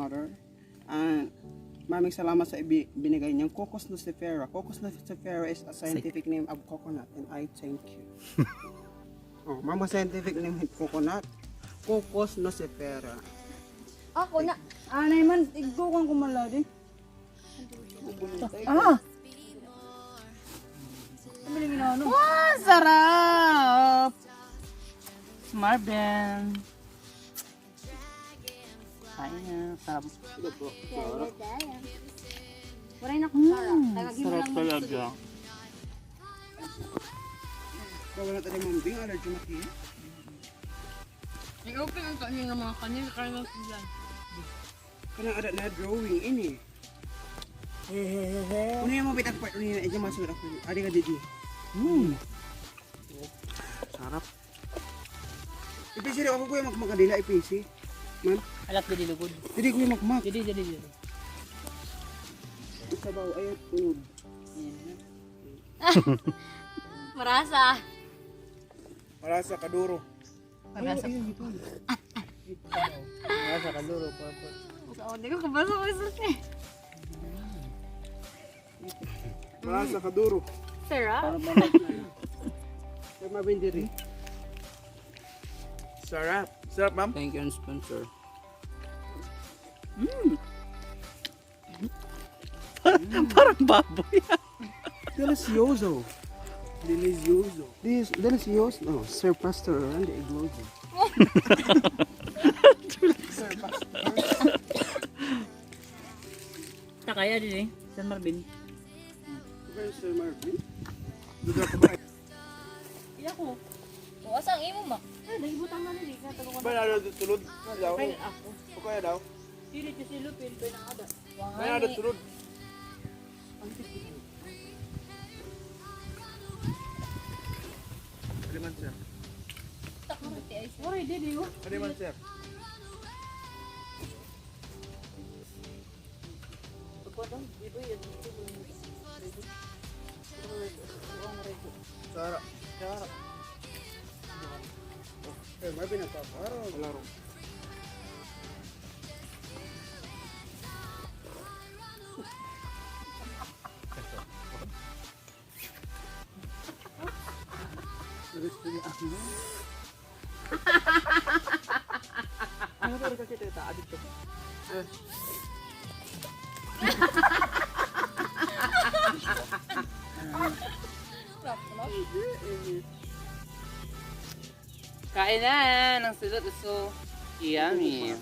mother. And maraming salamat sa binigay niyang Cocos nucifera. Cocos nucifera is a scientific name of coconut and I thank you. Oh, mama scientific name of coconut. Cocos nucifera. Ako na. Anay man, tigdukan ko maladi. Ah! Pabiling inaano. Wow, sarap! Marvin. Ayun, sarap. Waray na kung sarap. Tagagin mo Sarap lang. talaga. Wala tayo mambing, allergy maki. I-open ang kanin ng mga kanin, kaya lang sila. Kanang ada na drawing ini. Ano yung mga bitang part niya na masuk ako. Adi ka didi. Sarap. Ipisi rin ako ko yung magmakadila ipisi. Man, Alak din lugod. didi ko yung makmak. Jadi. Sabaw ayat tunog. Marasa. Para sa kaduro. Marasa. Marasa kaluro pa. So, hindi ko kabasa ko isa siya. Para sa kaduro. Sarap. Kaya mabindiri. Sarap. Sarap, ma'am. Thank you, sponsor. Parang baboy. Delicioso. Delicioso. Delicioso. No, Sir Pastor Randy Igloso. Takaya din eh. San Marvin. Sir Marvin? Iya ko. O, asang imo ma? Ay, nahibutan na nila. Katulungan Ba na tulod? Daw. Kaya ako. O kaya daw? Dili ko si Lupin, pinangada. May na tulod. Kaliman sir. Waray, dili oh. Kaliman sir. Pagkwadang, di ba yan? Sarap. Sarap. Eh, Marvin na paparo. Laro. Ano ba kasi teta? Adit ko. Kain na ng silot so yummy.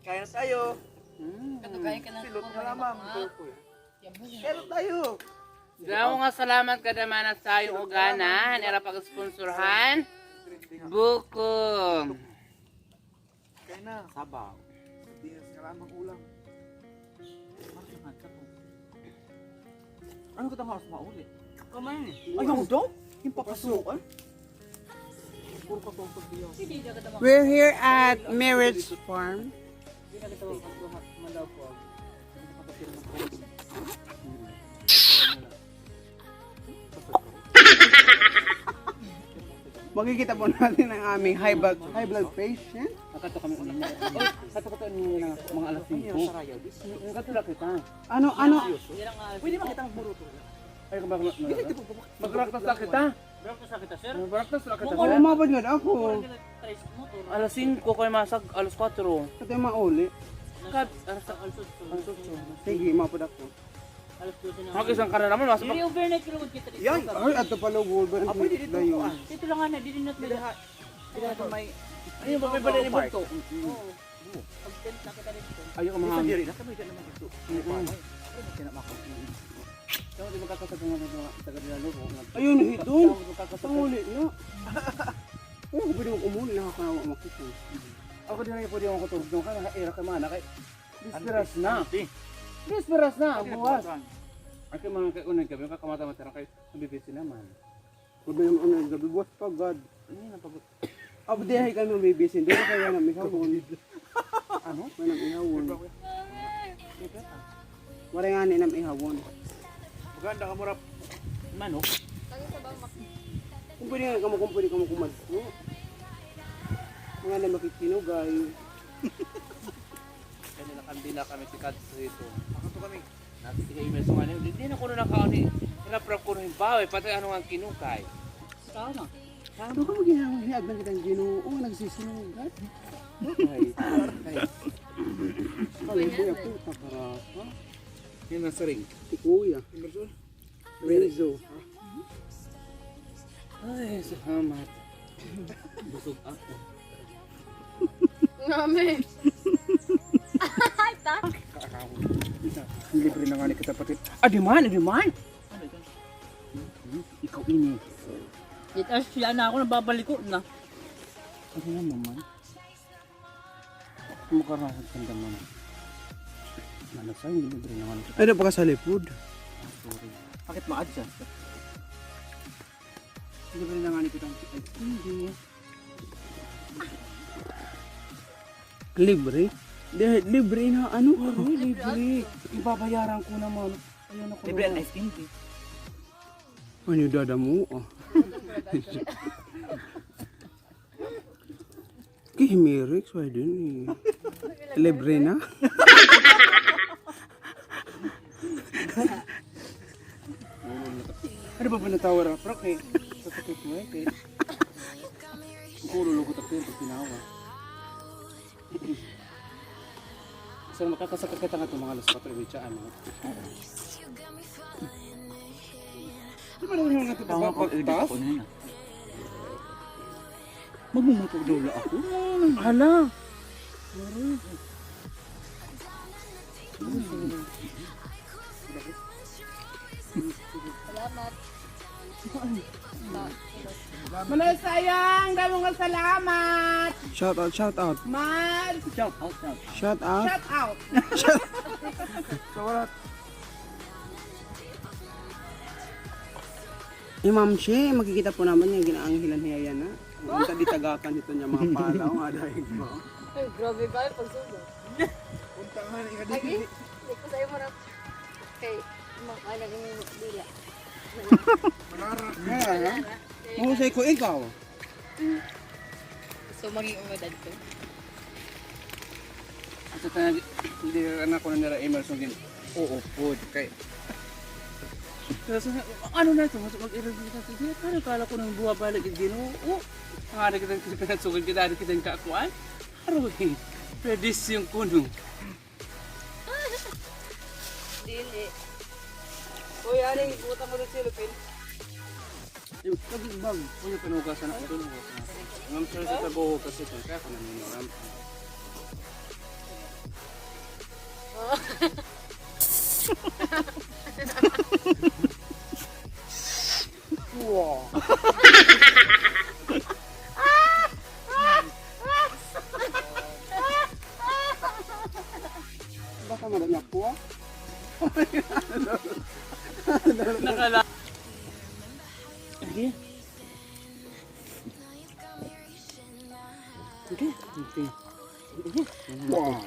Kaya na tayo. Katugay ka na. Silot na lamang. Kaya na tayo. Daw nga salamat kada man sa iyong ugana, nira pag-sponsorhan. Buko. Kaya na. Sabaw. Hindi na kalamang ulam. Ano ka tama sa mauli? Kamay ni. Ayaw daw? Yung papasukan? Puro ka tong pagdiyaw. Hindi ka katama. We're here at Marriage Farm. Hindi ka katama pagduhat malaw ko. Makikita po natin ang aming high blood patient. Nakato kami unang. Kato ka ni mga alas 5. Yung katulak kita. Ano? Pwede makita ang buruto. Ay, magraktas lang kita. Berapa sa kita, sir? Magraktas lang kita. Oo, umabot nga ako. Motor. Alas 5 kayo masag, alas 4. Ito yung mauli. Kat, Sige, mapod ako. Alas 12 na. mag-isang ka na naman, mas Dili overnight ko lang kita. Yan! Ay, ato pala Wolver. Ah, pwede dito Dayon. Dito lang nga na, dili not may lahat. may... Ayun ba, may bala ni Bunto? Oo. Pag-tent na kita dito. Ayaw ka mahangin. Diri na kami dyan naman ito. Daw di magkakasag nga ng taga nila lubo. Ayun, hitong. Magkakasag. Panguli na. Oo, pwede mong umuli. Nakakanawa makita. Ako din na pwede akong kutulog doon. Kaya nakaira ka man. Disperas na. Disperas na. Ang buwas. Ay kayo mga kaunang gabi. Kakamata-mata kayo. Nabibisi naman. Kung may ano, gabi buwas pa, God. Hindi napagod. Abdihay kami mabibisin. Doon na kaya namin ihawon. Ano? May nang ihawon. Wala nga ni nam ihawon. Maganda ka murap. Manok. Kung pwede nga kamo, kung pwede kamo kumadto. Mga na makikinugay. Kanila kandila kami tikat dito. Makato kami. Natin kay email sa ngayon. Hindi na ko na nakaon ni. Hinapra ko rin bawi pati ano ang kinukay. Tama. Ano ka mag-ihag ng kitang ginoo, nagsisinugat. Okay. Kaliboy ako, takarasa. Yan ang saring. Si Kuya. Renzo. Ay, salamat. Busog ako. Ngami. Tak. Libre na nga ni kita pati. Di man. Ikaw ini. Itas siya na ako, nababaliko na. Ano nga naman? Mukarahot ka naman. Nalasay, libre na nga ni kita. Ay, na pa ka sa lipod. Sorry. Bakit ma-adjust? Libre na nga ni kitang hindi. Libre? Libre na ano? Libre. Ibabayaran ko naman. Ayun ako. Libre at ice cream. Ano yung dada mo? Oh. Kihimirik, so din eh. Libre na? Ano ba pinatawar ang prak eh? Sa sakit mo eh. Kulo ko tapos yung pinawa. Saan makakasakit ka nga itong mga alas 4 ano? Di ba naman yung natin papagtas? Magmumapagdula ako. Hala. Salamat. Manay sayang, damong salamat. Shout out, shout out. Man. Shout out. Shout out. Shout out. So wala. Ma'am She, makikita po naman yung ginaanghilan niya yan ha. Punta di tagakan nito niya mga palaw nga dahil mo. Ay, grabe ka yung pagsubo. Punta nga ni Lagi? Hindi ko sa'yo marap. Kay, ano yung dila. Kaya ha? Mahusay ko ikaw. So, maging umedad ko. At sa tayo, hindi anak ko na nila Emerson din. Oo, food. Kay ano na ito? Mag-irag kita. Hindi, parang kala ko nang buwabalik yung ginoo. Ang ada kitang pinatsukan kita, ada kitang kaakuan. Aroy, predis yung kuno. Dili. Uy, aling, buta mo rin silupin. Yung kabibag, kung yung pinugasan ako doon. Ngam sir sa tabuho kasi ito. Kaya ko naniniram. Wow. Baka maranya po. Nakala. Okay. Okay. Okay. Wow.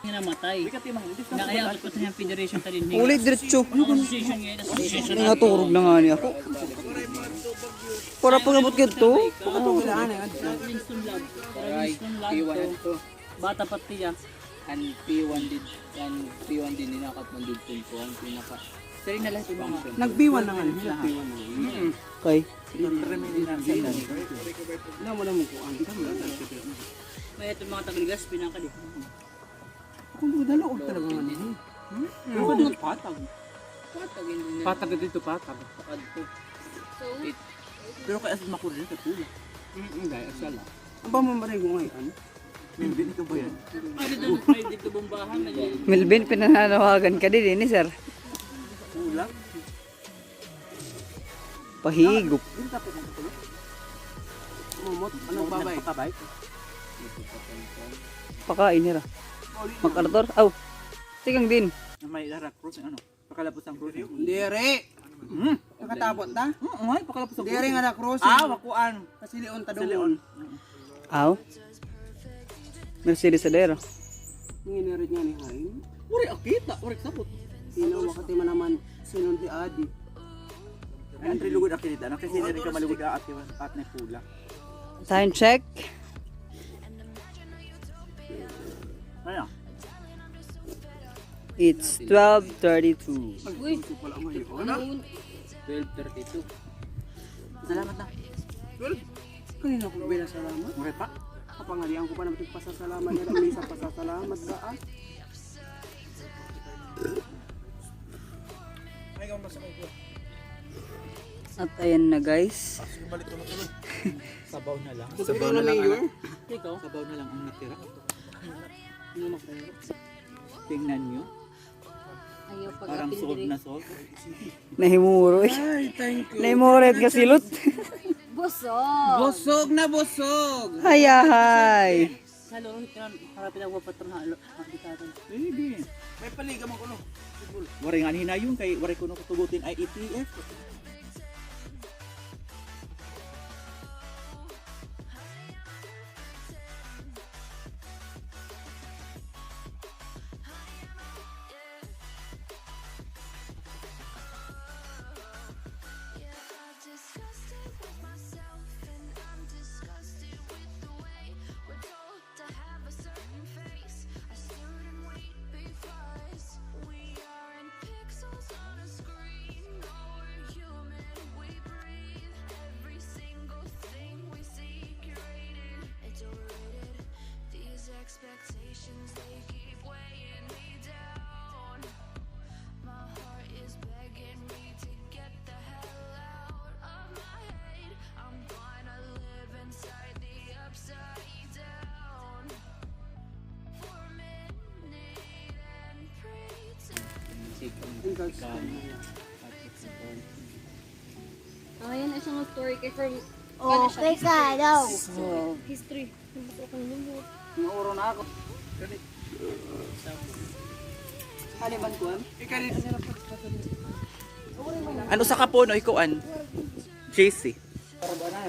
Namatay. Nakaya ako sa federation ta din. Ulit diretso. Association ngayon, association. Ngaturog na nga niya ako. Para pangabot ganito. Winston Lab. Winston Lab to. Bata pati ya. Ang P1 din ninakat mo din po ang pinaka. Sari na lang ito mga. Nag-B1 na nga. Nag-B1 na nga. Okay. Alam mo naman kung ang May ito mga tagaligas pinaka di. kung dalaog talaga nga niya. Ano ba patag? Patag hindi na. Patag dito patag. Patag to. So, Pero kaya sa makulit sa pula. Hindi, asala. Ang pamamaray ko ngayon. Hindi ka ba yan? Dito bombahan na yan. Melvin, pinananawagan ka din eh, sir. Ulang. Pahigop. Mumot. Anong babay? Pakabay. Pakain nila. MacArthur. Aw. Sigang din. May darak cross ano? Pakalapos ang cross. Dere. Nakatapot ta? Ay, pakalapos ang Dere nga na cross. wakuan. Kasi lion ta doon. Aw. Mercedes Adero. Nginirit nga ni Harim. Uri akita, uri sabot. tinaw wakati man naman sinon di adi. Ay, ang trilugod akit ano kasi hindi ka malugod at na pula. Time check. Ano? It's 12:32. Uy, Wala mo yun. 12:32. Salamat na. Kanina ko ba salamat? Okay pa? Kapangalian ko pa naman yung pasasalamat nila. May isang pasasalamat ba ah? At ayan na guys. Sabaw na lang. Sabaw na mayor. Ikaw? Sabaw na lang ang natira. Ano na kayo? Tingnan nyo. ayaw Parang pag-apin sold diri. na sold. Nahimuro eh. Ay, thank you. Nahimuret ka silot. Busog! Busog na busog. Hayahay. Halo, harapin ako patron halo. Hakitatan. Baby. May paliga mo kuno. Waring nga hinayon kay waray ko tugutin ay ETF. Expectations, they keep weighing me down. My heart is begging me to get the hell out of my head. I'm gonna live inside the upside down for a minute and pretend. Ayan, isang story kay from... Okay ka daw. History. Nauro na ako. Ano sa kapono ikuan? JC. Para ba na?